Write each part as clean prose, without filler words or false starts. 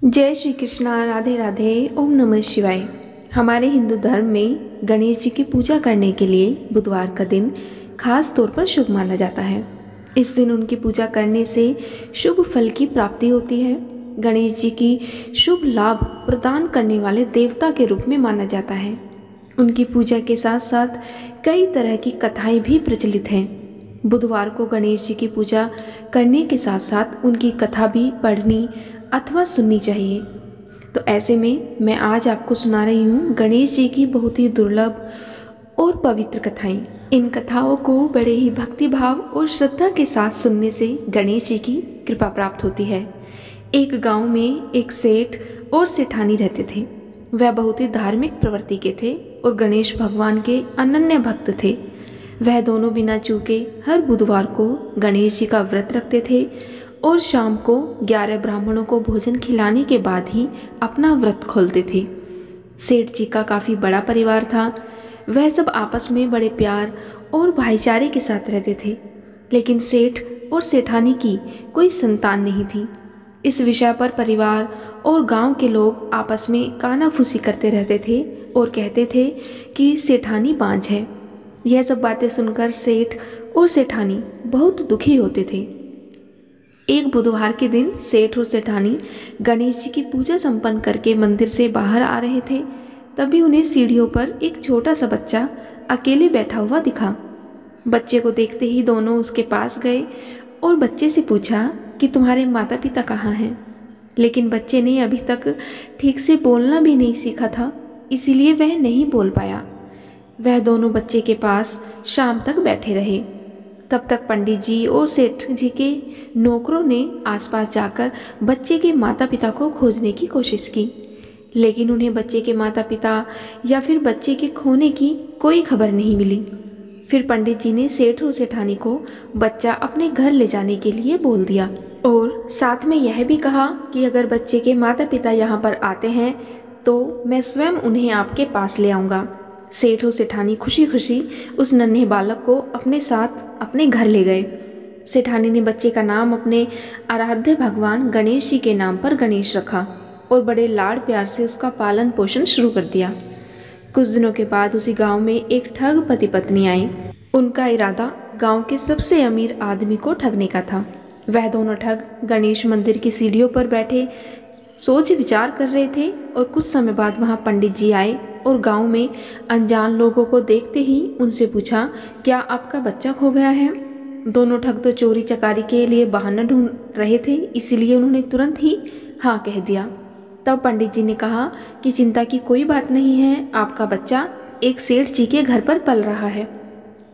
जय श्री कृष्णा। राधे राधे। ओम नमः शिवाय। हमारे हिंदू धर्म में गणेश जी की पूजा करने के लिए बुधवार का दिन खास तौर पर शुभ माना जाता है। इस दिन उनकी पूजा करने से शुभ फल की प्राप्ति होती है। गणेश जी की शुभ लाभ प्रदान करने वाले देवता के रूप में माना जाता है। उनकी पूजा के साथ साथ कई तरह की कथाएं भी प्रचलित हैं। बुधवार को गणेश जी की पूजा करने के साथ साथ उनकी कथा भी पढ़नी अथवा सुननी चाहिए। तो ऐसे में मैं आज आपको सुना रही हूँ गणेश जी की बहुत ही दुर्लभ और पवित्र कथाएं। इन कथाओं को बड़े ही भक्ति भाव और श्रद्धा के साथ सुनने से गणेश जी की कृपा प्राप्त होती है। एक गांव में एक सेठ और सेठानी रहते थे। वह बहुत ही धार्मिक प्रवृत्ति के थे और गणेश भगवान के अनन्य भक्त थे। वह दोनों बिना चूके हर बुधवार को गणेश जी का व्रत रखते थे और शाम को 11 ब्राह्मणों को भोजन खिलाने के बाद ही अपना व्रत खोलते थे। सेठ जी का काफ़ी बड़ा परिवार था। वह सब आपस में बड़े प्यार और भाईचारे के साथ रहते थे, लेकिन सेठ और सेठानी की कोई संतान नहीं थी। इस विषय पर परिवार और गांव के लोग आपस में कानाफूसी करते रहते थे और कहते थे कि सेठानी बांझ है। यह सब बातें सुनकर सेठ और सेठानी बहुत दुखी होते थे। एक बुधवार के दिन सेठ और सेठानी गणेश जी की पूजा संपन्न करके मंदिर से बाहर आ रहे थे। तभी उन्हें सीढ़ियों पर एक छोटा सा बच्चा अकेले बैठा हुआ दिखा। बच्चे को देखते ही दोनों उसके पास गए और बच्चे से पूछा कि तुम्हारे माता पिता कहाँ हैं। लेकिन बच्चे ने अभी तक ठीक से बोलना भी नहीं सीखा था, इसीलिए वह नहीं बोल पाया। वह दोनों बच्चे के पास शाम तक बैठे रहे। तब तक पंडित जी और सेठ जी के नौकरों ने आसपास जाकर बच्चे के माता पिता को खोजने की कोशिश की, लेकिन उन्हें बच्चे के माता पिता या फिर बच्चे के खोने की कोई खबर नहीं मिली। फिर पंडित जी ने सेठ और सेठानी को बच्चा अपने घर ले जाने के लिए बोल दिया और साथ में यह भी कहा कि अगर बच्चे के माता पिता यहाँ पर आते हैं तो मैं स्वयं उन्हें आपके पास ले आऊँगा। सेठ और सेठानी खुशी खुशी उस नन्हे बालक को अपने साथ अपने घर ले गए। सेठानी ने बच्चे का नाम अपने आराध्य भगवान गणेश जी के नाम पर गणेश रखा और बड़े लाड़ प्यार से उसका पालन पोषण शुरू कर दिया। कुछ दिनों के बाद उसी गांव में एक ठग पति पत्नी आए। उनका इरादा गांव के सबसे अमीर आदमी को ठगने का था। वह दोनों ठग गणेश मंदिर की सीढ़ियों पर बैठे सोच विचार कर रहे थे और कुछ समय बाद वहां पंडित जी आए और गांव में अनजान लोगों को देखते ही उनसे पूछा, क्या आपका बच्चा खो गया है? दोनों ठग तो चोरी चकारी के लिए बहाना ढूंढ रहे थे, इसीलिए उन्होंने तुरंत ही हाँ कह दिया। तब पंडित जी ने कहा कि चिंता की कोई बात नहीं है, आपका बच्चा एक सेठ जी के घर पर पल रहा है।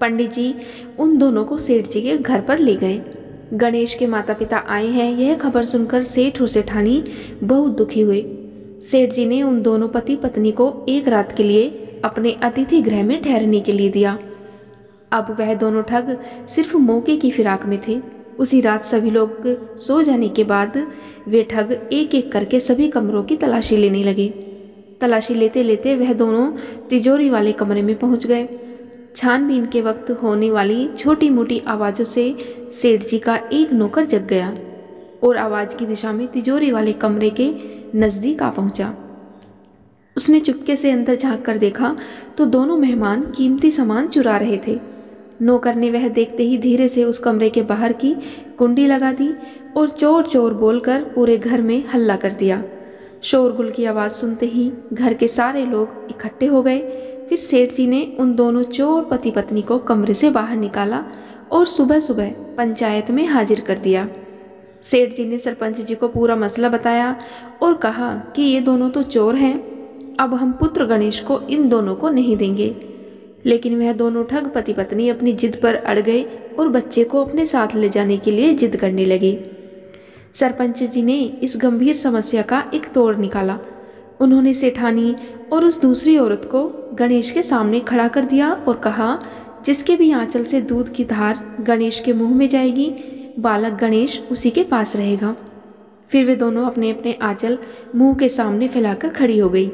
पंडित जी उन दोनों को सेठ जी के घर पर ले गए। गणेश के माता पिता आए हैं, यह खबर सुनकर सेठ और सेठानी बहुत दुखी हुए। सेठ जी ने उन दोनों पति पत्नी को एक रात के लिए अपने अतिथि गृह में ठहरने के लिए दिया। अब वह दोनों ठग सिर्फ मौके की फिराक में थे। उसी रात सभी लोग सो जाने के बाद वे ठग एक एक करके सभी कमरों की तलाशी लेने लगे। तलाशी लेते लेते वह दोनों तिजोरी वाले कमरे में पहुंच गए। छानबीन के वक्त होने वाली छोटी मोटी आवाज़ों से सेठ जी का एक नौकर जग गया और आवाज़ की दिशा में तिजोरी वाले कमरे के नज़दीक आ पहुंचा। उसने चुपके से अंदर झांक कर देखा तो दोनों मेहमान कीमती सामान चुरा रहे थे। नौकर ने वह देखते ही धीरे से उस कमरे के बाहर की कुंडी लगा दी और चोर चोर बोलकर पूरे घर में हल्ला कर दिया। शोरगुल की आवाज़ सुनते ही घर के सारे लोग इकट्ठे हो गए। फिर सेठ जी ने उन दोनों चोर पति पत्नी को कमरे से बाहर निकाला और सुबह सुबह पंचायत में हाजिर कर दिया। सेठ जी ने सरपंच जी को पूरा मसला बताया और कहा कि ये दोनों तो चोर हैं, अब हम पुत्र गणेश को इन दोनों को नहीं देंगे। लेकिन वह दोनों ठग पति पत्नी अपनी जिद पर अड़ गए और बच्चे को अपने साथ ले जाने के लिए जिद करने लगे। सरपंच जी ने इस गंभीर समस्या का एक तोड़ निकाला। उन्होंने सेठानी और उस दूसरी औरत को गणेश के सामने खड़ा कर दिया और कहा, जिसके भी आंचल से दूध की धार गणेश के मुंह में जाएगी, बालक गणेश उसी के पास रहेगा। फिर वे दोनों अपने अपने आंचल मुंह के सामने फैलाकर खड़ी हो गई।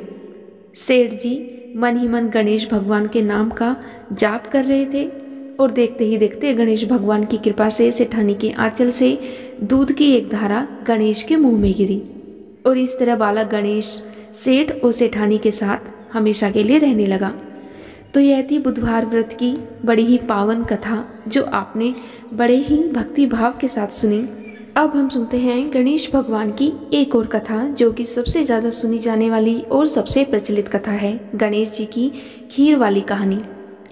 सेठ जी मन ही मन गणेश भगवान के नाम का जाप कर रहे थे और देखते ही देखते गणेश भगवान की कृपा से सेठानी के आंचल से दूध की एक धारा गणेश के मुंह में गिरी। और इस तरह बालक गणेश सेठ और सेठानी के साथ हमेशा के लिए रहने लगा। तो यह थी बुधवार व्रत की बड़ी ही पावन कथा, जो आपने बड़े ही भक्ति भाव के साथ सुनी। अब हम सुनते हैं गणेश भगवान की एक और कथा, जो कि सबसे ज़्यादा सुनी जाने वाली और सबसे प्रचलित कथा है, गणेश जी की खीर वाली कहानी।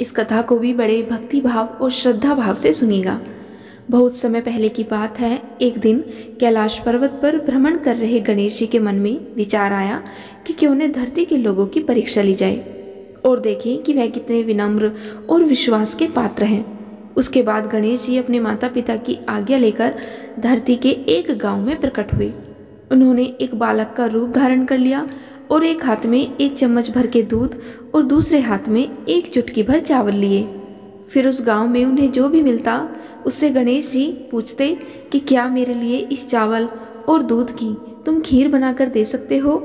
इस कथा को भी बड़े भक्ति भाव और श्रद्धा भाव से सुनिएगा। बहुत समय पहले की बात है। एक दिन कैलाश पर्वत पर भ्रमण कर रहे गणेश जी के मन में विचार आया कि क्यों न धरती के लोगों की परीक्षा ली जाए और देखें कि वह कितने विनम्र और विश्वास के पात्र हैं। उसके बाद गणेश जी अपने माता पिता की आज्ञा लेकर धरती के एक गांव में प्रकट हुए। उन्होंने एक बालक का रूप धारण कर लिया और एक हाथ में एक चम्मच भर के दूध और दूसरे हाथ में एक चुटकी भर चावल लिए। फिर उस गांव में उन्हें जो भी मिलता उससे गणेश जी पूछते कि क्या मेरे लिए इस चावल और दूध की तुम खीर बनाकर दे सकते हो।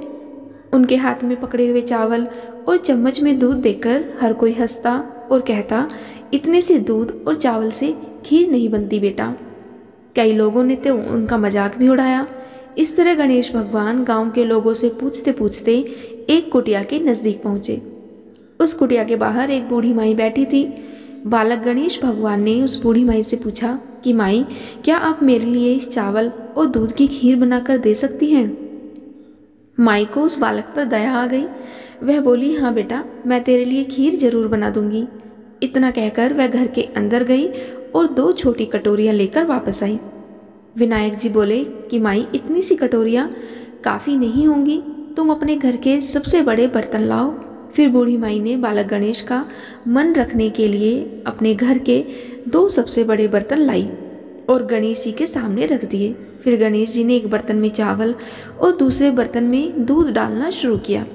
उनके हाथ में पकड़े हुए चावल और चम्मच में दूध देखकर हर कोई हंसता और कहता, इतने से दूध और चावल से खीर नहीं बनती बेटा। कई लोगों ने तो उनका मजाक भी उड़ाया। इस तरह गणेश भगवान गांव के लोगों से पूछते पूछते एक कुटिया के नज़दीक पहुँचे। उस कुटिया के बाहर एक बूढ़ी माई बैठी थी। बालक गणेश भगवान ने उस बूढ़ी माई से पूछा कि माई, क्या आप मेरे लिए इस चावल और दूध की खीर बनाकर दे सकती हैं। माई को उस बालक पर दया आ गई। वह बोली, हाँ बेटा, मैं तेरे लिए खीर जरूर बना दूंगी। इतना कहकर वह घर के अंदर गई और 2 छोटी कटोरियां लेकर वापस आई। विनायक जी बोले कि माई, इतनी सी कटोरियां काफ़ी नहीं होंगी, तुम अपने घर के सबसे बड़े बर्तन लाओ। फिर बूढ़ी माई ने बालक गणेश का मन रखने के लिए अपने घर के 2 सबसे बड़े बर्तन लाई और गणेश जी के सामने रख दिए। फिर गणेश जी ने एक बर्तन में चावल और दूसरे बर्तन में दूध डालना शुरू किया।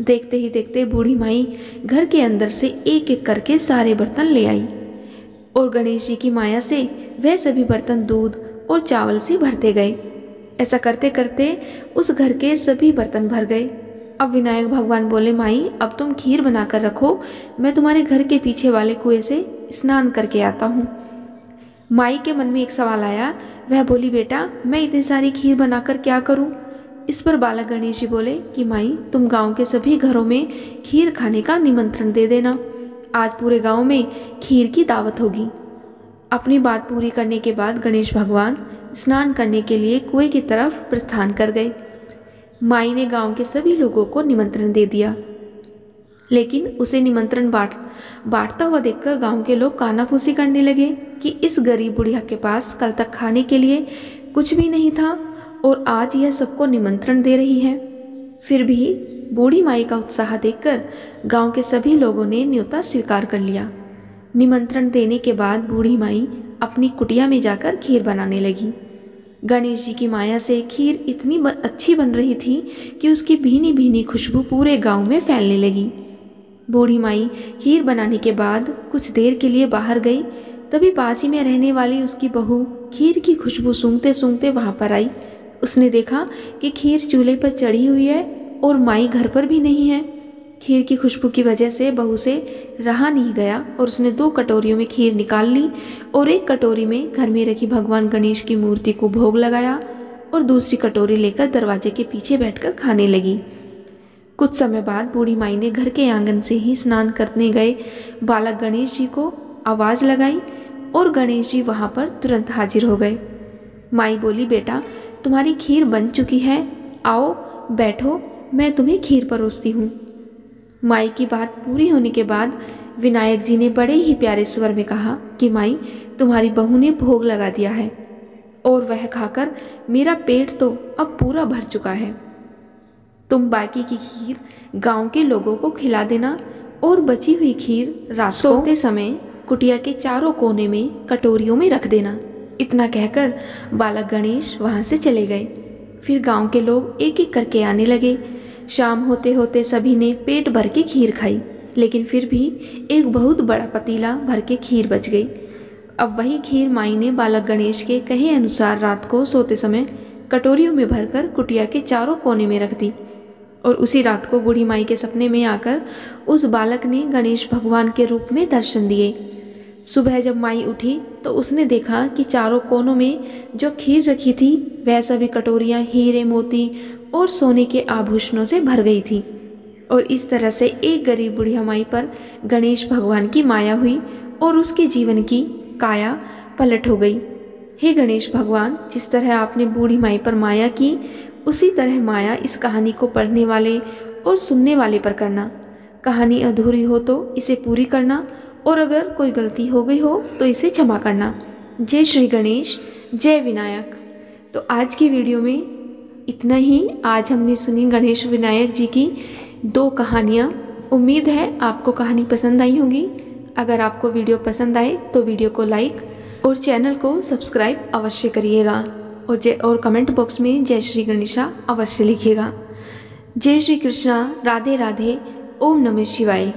देखते ही देखते बूढ़ी माई घर के अंदर से एक एक करके सारे बर्तन ले आई और गणेश जी की माया से वह सभी बर्तन दूध और चावल से भरते गए। ऐसा करते करते उस घर के सभी बर्तन भर गए। अब विनायक भगवान बोले, माई, अब तुम खीर बनाकर रखो, मैं तुम्हारे घर के पीछे वाले कुएं से स्नान करके आता हूँ। माई के मन में एक सवाल आया। वह बोली, बेटा, मैं इतनी सारी खीर बनाकर क्या करूँ। इस पर बालक गणेश जी बोले कि माई, तुम गांव के सभी घरों में खीर खाने का निमंत्रण दे देना। आज पूरे गांव में खीर की दावत होगी। अपनी बात पूरी करने के बाद गणेश भगवान स्नान करने के लिए कुएं की तरफ प्रस्थान कर गए। माई ने गांव के सभी लोगों को निमंत्रण दे दिया, लेकिन उसे निमंत्रण बांटता हुआ देखकर गांव के लोग कानाफूसी करने लगे कि इस गरीब बुढ़िया के पास कल तक खाने के लिए कुछ भी नहीं था और आज यह सबको निमंत्रण दे रही है। फिर भी बूढ़ी माई का उत्साह देखकर गांव के सभी लोगों ने न्योता स्वीकार कर लिया। निमंत्रण देने के बाद बूढ़ी माई अपनी कुटिया में जाकर खीर बनाने लगी। गणेश जी की माया से खीर इतनी अच्छी बन रही थी कि उसकी भीनी भीनी खुशबू पूरे गांव में फैलने लगी। बूढ़ी माई खीर बनाने के बाद कुछ देर के लिए बाहर गई। तभी पास ही में रहने वाली उसकी बहू खीर की खुशबू सूंघते सूंघते वहां पर आई। उसने देखा कि खीर चूल्हे पर चढ़ी हुई है और माई घर पर भी नहीं है। खीर की खुशबू की वजह से बहू से रहा नहीं गया और उसने 2 कटोरियों में खीर निकाल ली और एक कटोरी में घर में रखी भगवान गणेश की मूर्ति को भोग लगाया और दूसरी कटोरी लेकर दरवाजे के पीछे बैठकर खाने लगी। कुछ समय बाद बूढ़ी माई ने घर के आंगन से ही स्नान करने गए बालक गणेश जी को आवाज़ लगाई और गणेश जी वहाँ पर तुरंत हाजिर हो गए। माई बोली, बेटा, तुम्हारी खीर बन चुकी है, आओ बैठो, मैं तुम्हें खीर परोसती हूँ। माई की बात पूरी होने के बाद विनायक जी ने बड़े ही प्यारे स्वर में कहा कि माई, तुम्हारी बहू ने भोग लगा दिया है और वह खाकर मेरा पेट तो अब पूरा भर चुका है। तुम बाकी की खीर गांव के लोगों को खिला देना और बची हुई खीर रात सोते समय कुटिया के चारों कोने में कटोरियों में रख देना। इतना कहकर बालक गणेश वहां से चले गए। फिर गांव के लोग एक एक करके आने लगे। शाम होते होते सभी ने पेट भर के खीर खाई, लेकिन फिर भी एक बहुत बड़ा पतीला भर के खीर बच गई। अब वही खीर माई ने बालक गणेश के कहे अनुसार रात को सोते समय कटोरियों में भरकर कुटिया के चारों कोने में रख दी और उसी रात को बूढ़ी माई के सपने में आकर उस बालक ने गणेश भगवान के रूप में दर्शन दिए। सुबह जब माई उठी तो उसने देखा कि चारों कोनों में जो खीर रखी थी वह सभी कटोरियाँ हीरे मोती और सोने के आभूषणों से भर गई थी। और इस तरह से एक गरीब बुढ़िया माई पर गणेश भगवान की माया हुई और उसके जीवन की काया पलट हो गई। हे गणेश भगवान, जिस तरह आपने बूढ़ी माई पर माया की, उसी तरह माया इस कहानी को पढ़ने वाले और सुनने वाले पर करना। कहानी अधूरी हो तो इसे पूरी करना, और अगर कोई गलती हो गई हो तो इसे क्षमा करना। जय श्री गणेश, जय विनायक। तो आज की वीडियो में इतना ही। आज हमने सुनी गणेश विनायक जी की 2 कहानियाँ। उम्मीद है आपको कहानी पसंद आई होगी। अगर आपको वीडियो पसंद आए तो वीडियो को लाइक और चैनल को सब्सक्राइब अवश्य करिएगा, और कमेंट बॉक्स में जय श्री गणेशा अवश्य लिखिएगा। जय श्री कृष्णा, राधे राधे, ओम नमः शिवाय।